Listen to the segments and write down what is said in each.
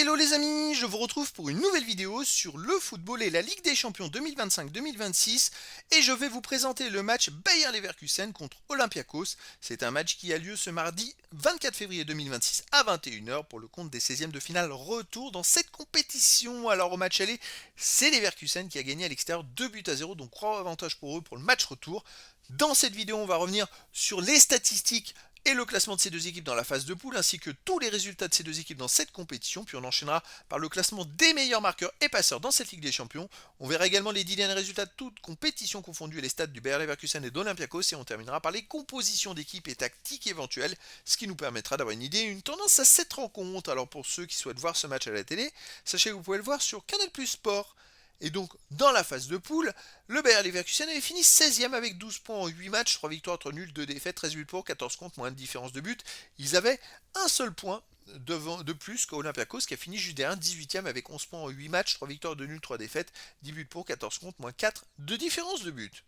Hello les amis, je vous retrouve pour une nouvelle vidéo sur le football et la Ligue des Champions 2025-2026 et je vais vous présenter le match Bayer Leverkusen contre Olympiakos. C'est un match qui a lieu ce mardi 24 février 2026 à 21h pour le compte des 16e de finale retour dans cette compétition. Alors au match aller, c'est Leverkusen qui a gagné à l'extérieur 2-0, donc gros avantage pour eux pour le match retour. Dans cette vidéo, on va revenir sur les statistiques et le classement de ces deux équipes dans la phase de poule, ainsi que tous les résultats de ces deux équipes dans cette compétition, puis on enchaînera par le classement des meilleurs marqueurs et passeurs dans cette Ligue des Champions. On verra également les 10 derniers résultats de toutes compétitions confondues et les stats du Bayer Leverkusen et d'Olympiakos, et on terminera par les compositions d'équipes et tactiques éventuelles, ce qui nous permettra d'avoir une idée et une tendance à cette rencontre. Alors pour ceux qui souhaitent voir ce match à la télé, sachez que vous pouvez le voir sur Canal+ Sport. Et donc, dans la phase de poule, le Bayer Leverkusen avait fini 16e avec 12 points en 8 matchs, 3 victoires, 3 nuls, 2 défaites, 13 buts pour, 14 contre, moins de différence de but. Ils avaient un seul point de plus qu'Olympiakos qui a fini juste derrière 18e avec 11 points en 8 matchs, 3 victoires, 2 nuls, 3 défaites, 10 buts pour, 14 contre, moins 4 de différence de but.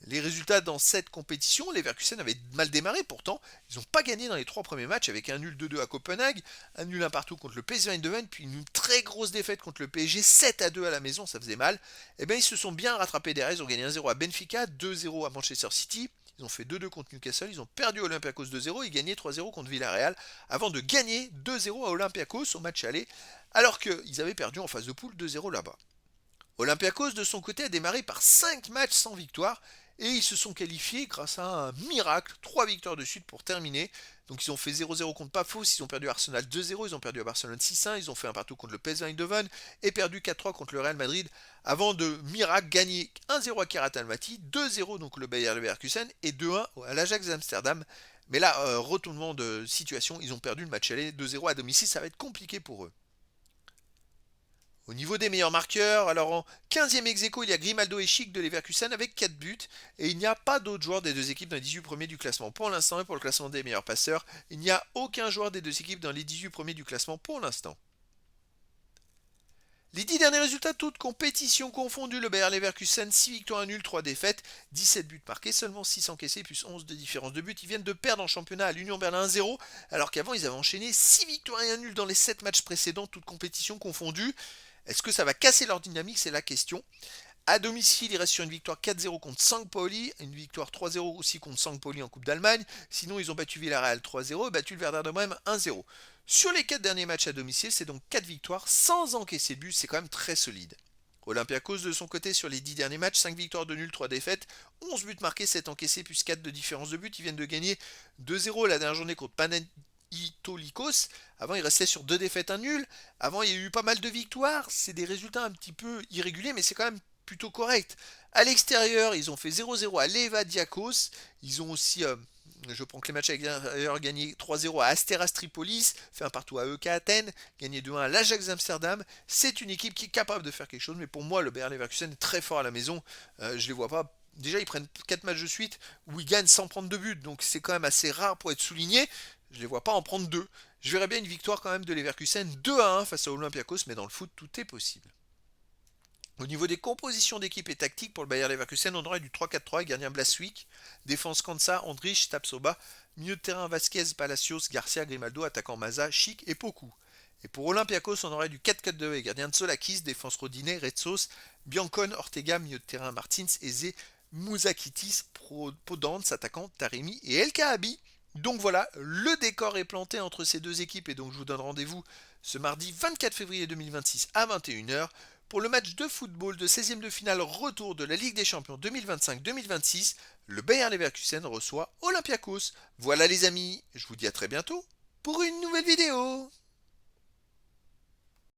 Les résultats dans cette compétition, les Leverkusen avaient mal démarré pourtant. Ils n'ont pas gagné dans les 3 premiers matchs avec un nul 2-2 à Copenhague, un nul 1 partout contre le PSV Eindhoven, puis une très grosse défaite contre le PSG 7-2 à la maison, ça faisait mal. Et bien ils se sont bien rattrapés derrière, ils ont gagné 1-0 à Benfica, 2-0 à Manchester City, ils ont fait 2-2 contre Newcastle, ils ont perdu Olympiakos 2-0 et gagné 3-0 contre Villarreal avant de gagner 2-0 à Olympiakos au match aller, alors qu'ils avaient perdu en phase de poule 2-0 là-bas. Olympiakos, de son côté, a démarré par 5 matchs sans victoire et ils se sont qualifiés grâce à un miracle, 3 victoires de suite pour terminer. Donc ils ont fait 0-0 contre Pafos, ils ont perdu Arsenal 2-0, ils ont perdu à Barcelone 6-1, ils ont fait un partout contre le PSV Eindhoven et perdu 4-3 contre le Real Madrid avant de miracle gagner 1-0 à Kairat Almaty, 2-0 donc le Bayer Leverkusen et 2-1 à l'Ajax d'Amsterdam. Mais là, retournement de situation, ils ont perdu le match aller 2-0 à domicile, ça va être compliqué pour eux. Au niveau des meilleurs marqueurs, alors en 15e ex-aequo, il y a Grimaldo et Schick de Leverkusen avec 4 buts. Et il n'y a pas d'autres joueurs des deux équipes dans les 18 premiers du classement pour l'instant. Et pour le classement des meilleurs passeurs, il n'y a aucun joueur des deux équipes dans les 18 premiers du classement pour l'instant. Les 10 derniers résultats, toutes compétitions confondues, le Bayer Leverkusen, 6 victoires, 1 nul, 3 défaites, 17 buts marqués, seulement 6 encaissés, plus 11 de différence de but. Ils viennent de perdre en championnat à l'Union Berlin 1-0, alors qu'avant ils avaient enchaîné 6 victoires et 1 nul dans les 7 matchs précédents, toutes compétitions confondues. Est-ce que ça va casser leur dynamique? C'est la question. À domicile, il reste sur une victoire 4-0 contre St. Pauli, une victoire 3-0 aussi contre St. Pauli en Coupe d'Allemagne. Sinon, ils ont battu Villarreal 3-0 et battu le Werder de Brême 1-0. Sur les 4 derniers matchs à domicile, c'est donc 4 victoires sans encaisser de but, c'est quand même très solide. Olympiakos de son côté sur les 10 derniers matchs, 5 victoires, 2 nuls, 3 défaites, 11 buts marqués, 7 encaissés, plus 4 de différence de but. Ils viennent de gagner 2-0 la dernière journée contre Panathinaikos. Avant, il restait sur 2 défaites, 1 nul. Avant, il y a eu pas mal de victoires. C'est des résultats un petit peu irréguliers, mais c'est quand même plutôt correct. À l'extérieur, ils ont fait 0-0 à Levadiakos. Ils ont aussi, je prends que les matchs à l'extérieur, gagné 3-0 à Asteras Tripolis, fait un partout à EK Athènes, gagné 2-1 à l'Ajax d'Amsterdam. C'est une équipe qui est capable de faire quelque chose, mais pour moi, le Bayer Leverkusen est très fort à la maison. Je ne les vois pas. Déjà, ils prennent 4 matchs de suite où ils gagnent sans prendre de but, donc c'est quand même assez rare pour être souligné. Je ne les vois pas en prendre 2. Je verrais bien une victoire quand même de Leverkusen 2-1 face à Olympiakos, mais dans le foot, tout est possible. Au niveau des compositions d'équipe et tactiques pour le Bayer Leverkusen, on aurait du 3-4-3, gardien Blaswick, défense Kansa, Andrich, Tapsoba, milieu de terrain Vasquez, Palacios, Garcia, Grimaldo, attaquant Maza, Schick et Poku. Et pour Olympiakos, on aurait du 4-4-2 et gardien Tsolakis, défense Rodinet, Retsos, Biancon, Ortega, milieu de terrain Martins, Eze, Mouzakitis, Podance, attaquant Taremi et El Kaabi. Donc voilà, le décor est planté entre ces deux équipes et donc je vous donne rendez-vous ce mardi 24 février 2026 à 21h pour le match de football de 16e de finale retour de la Ligue des Champions 2025-2026. Le Bayer Leverkusen reçoit Olympiakos. Voilà les amis, je vous dis à très bientôt pour une nouvelle vidéo.